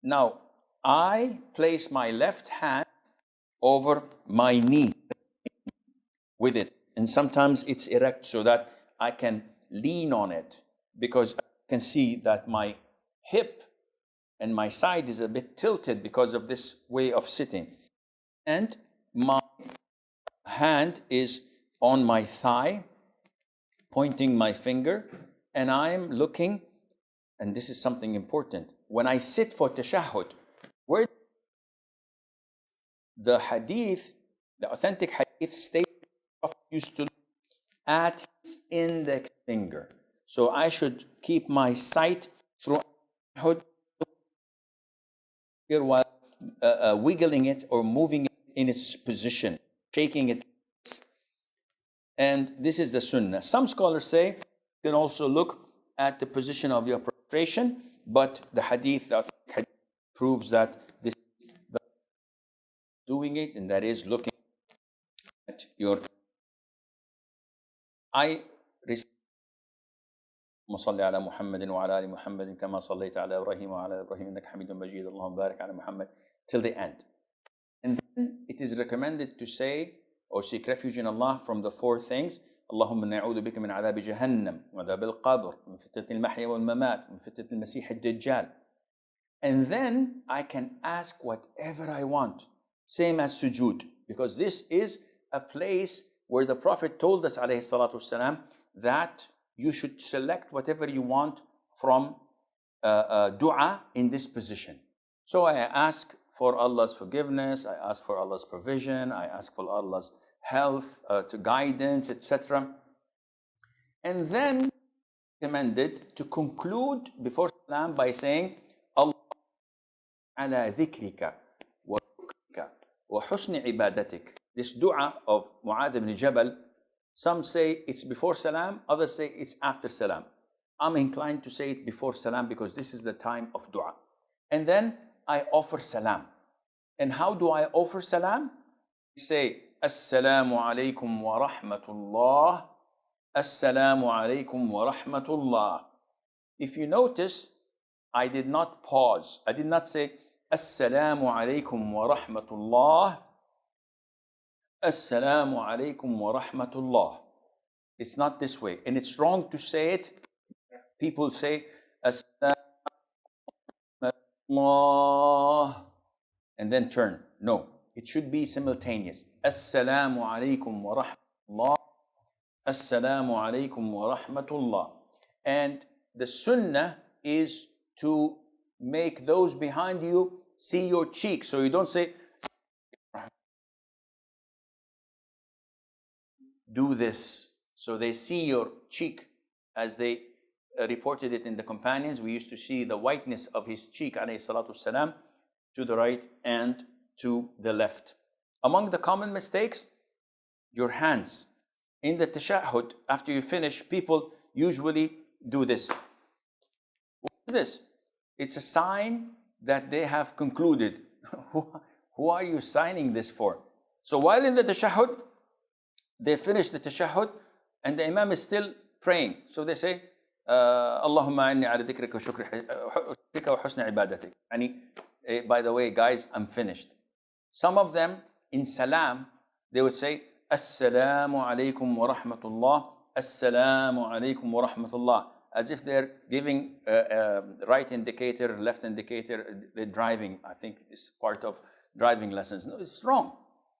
Speaker 1: Now, I place my left hand over my knee with it. And sometimes it's erect so that I can lean on it, because I can see that my hip and my side is a bit tilted because of this way of sitting. And my hand is on my thigh, pointing my finger, and I'm looking, and this is something important. When I sit for tashahhud, where the hadith, the authentic hadith states the Prophet used to look at his index finger. So I should keep my sight through tashahhud while wiggling it or moving it in its position, shaking it. And this is the sunnah. Some scholars say you can also look at the position of your prostration, but the hadith proves that this is doing it, and that is looking at your. I recite صل على محمد وعلى آل محمد كما صليت على إبراهيم وعلى إبراهيم إنك حميد مجيد اللهم بارك على محمد till the end. And then it is recommended to say or seek refuge in Allah from the four things. اللهم نعوذ بك من عذاب جهنم وعذاب القبر من فتنة المحيا والممات من فتنة المسيح الدجال. And then I can ask whatever I want, same as sujood, because this is a place where the Prophet told us alayhi salatu wasalam, that you should select whatever you want from dua in this position. So I ask for Allah's forgiveness, I ask for Allah's provision, I ask for Allah's health, to guidance, etc. And then recommended to conclude before salam by saying, Allah ala dhikrika wa shukrika wa husni ibadatik. This dua of Mu'adh ibn Jabal, some say it's before salam, others say it's after salam. I'm inclined to say it before salam because this is the time of dua. And then I offer salam. And how do I offer salam? I say, Assalamu alaikum wa rahmatullah. Assalamu alaikum wa rahmatullah. If you notice, I did not pause. I did not say, Assalamu alaikum wa rahmatullah. Assalamu alaikum wa rahmatullah. It's not this way. And it's wrong to say it. People say, Assalamu alaikum and then turn. No, it should be simultaneous. Assalamu alaikum wa rahmatullah. Assalamu alaikum wa rahmatullah. And the sunnah is to make those behind you see your cheek. So you don't say, do this. So they see your cheek, as they reported it in the companions. We used to see the whiteness of his cheek, alayhi salatu salam, to the right and to the left. Among the common mistakes, your hands. In the tashahhud, after you finish, people usually do this. What is this? It's a sign that they have concluded. Who are you signing this for? So while in the tashahhud, they finish the tashahhud and the imam is still praying. So they say, Allahumma inni ala dhikrika wa shukrika wa husni ibadatik. By the way, guys, I'm finished. Some of them in salam, they would say, Assalamu alaikum wa rahmatullah, Assalamu alaikum wa rahmatullah, as if they're giving right indicator, left indicator, they're driving. I think it's part of driving lessons. No, it's wrong.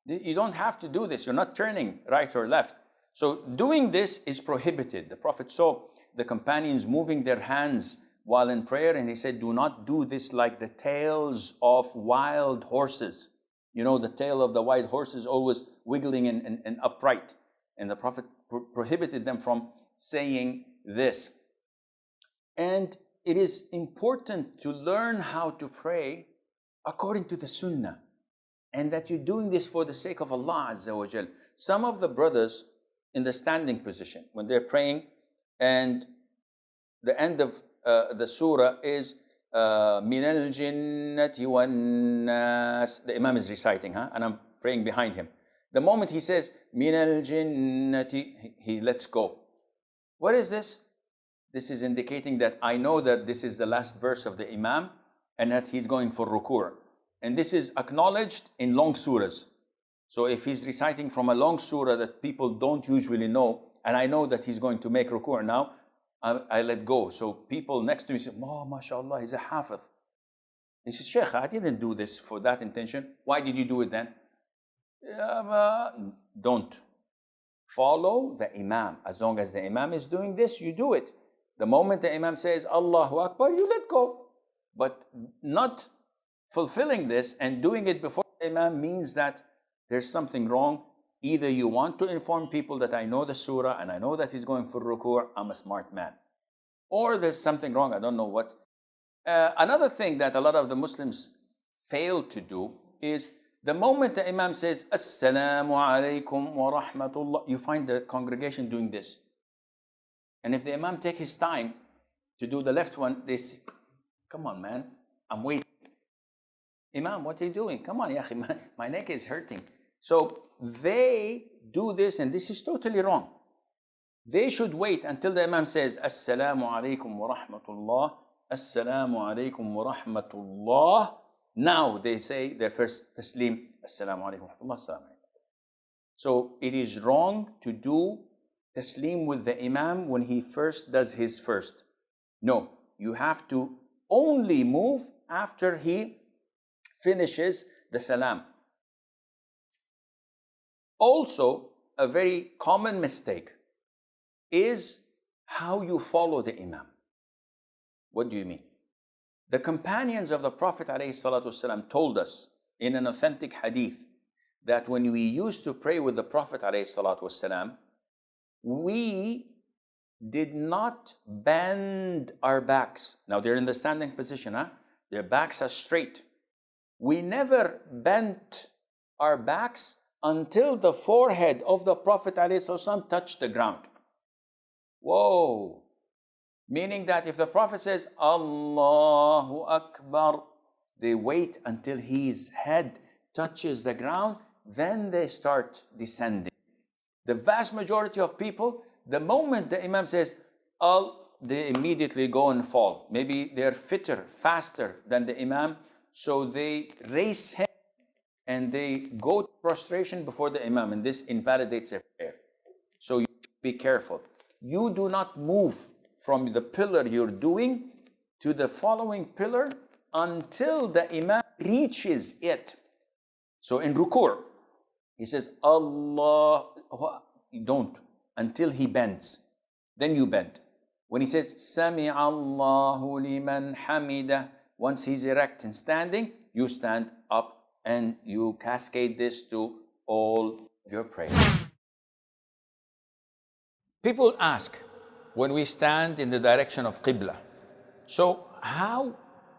Speaker 1: You don't have to do this. You're not turning right or left. So doing this is prohibited. The Prophet saw the companions moving their hands while in prayer, and he said, do not do this like the tails of wild horses. You know, the tail of the wild horse is always wiggling and upright. And the Prophet prohibited them from saying this. And it is important to learn how to pray according to the Sunnah, and that you're doing this for the sake of Allah Azza wa Jal. Some of the brothers in the standing position, when they're praying, and the end of the surah is min al-jinnati wan-nas. The Imam is reciting, and I'm praying behind him. The moment he says min al-jinnati, he lets go. What is this? This is indicating that I know that this is the last verse of the Imam and that he's going for ruku'. And this is acknowledged in long surahs. So if he's reciting from a long surah that people don't usually know, and I know that he's going to make ruku' now, I let go. So people next to me say, oh, mashallah, he's a hafiz. He says, Sheikh, I didn't do this for that intention. Why did you do it then? Don't. follow the Imam. As long as the Imam is doing this, you do it. The moment the Imam says Allahu Akbar, you let go. But not fulfilling this and doing it before the Imam means that there's something wrong. Either you want to inform people that I know the surah and I know that he's going for ruku', I'm a smart man. Or there's something wrong, I don't know what. Another thing that a lot of the Muslims fail to do is the moment the Imam says, Assalamu alaikum wa rahmatullah, you find the congregation doing this. And if the Imam take his time to do the left one, they say, come on man, I'm waiting. Imam, what are you doing? Come on, yahi, my neck is hurting. So they do this, and this is totally wrong. They should wait until the Imam says, Assalamu alaikum wa rahmatullah, Assalamu alaikum wa rahmatullah. Now they say their first taslim, Assalamu alaikum wa rahmatullah, Assalamu alaikum. So it is wrong to do taslim with the Imam when he first does his first. No, you have to only move after he finishes the salam. Also, a very common mistake is how you follow the Imam. What do you mean? The companions of the Prophet ﷺ told us in an authentic hadith that when we used to pray with the Prophet ﷺ, we did not bend our backs. Now they're in the standing position, their backs are straight. We never bent our backs until the forehead of the Prophet ﷺ touched the ground. Whoa! Meaning that if the Prophet says, Allahu Akbar, they wait until his head touches the ground, then they start descending. The vast majority of people, the moment the Imam says, they immediately go and fall. Maybe they're fitter, faster than the Imam, so they raise him and they go to prostration before the Imam, and this invalidates their prayer. So you be careful. You do not move from the pillar you're doing to the following pillar until the Imam reaches it. So in ruku', he says, Allah, you don't, until he bends. Then you bend. When he says, Sami Allahu liman hamida, once he's erect and standing, you stand up and you cascade this to all your prayers. People ask, when we stand in the direction of Qibla, so how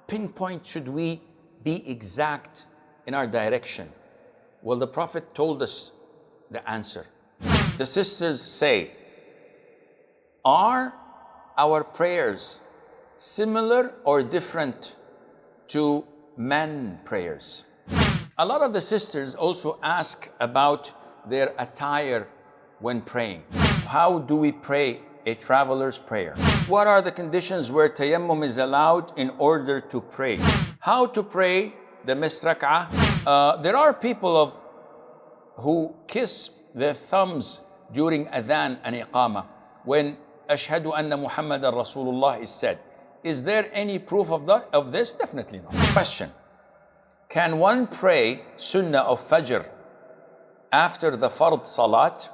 Speaker 1: pinpoint should we be exact in our direction? Well, the Prophet told us the answer. The sisters say, are our prayers similar or different to men prayers? A lot of the sisters also ask about their attire when praying. How do we pray a traveler's prayer? What are the conditions where tayammum is allowed in order to pray? How to pray the missed rak'ah? There are people who kiss their thumbs during adhan and iqamah when Ashhadu anna Muhammadan Rasulullah is said. Is there any proof of this? Definitely not. Question: can one pray Sunnah of Fajr after the Fard Salat?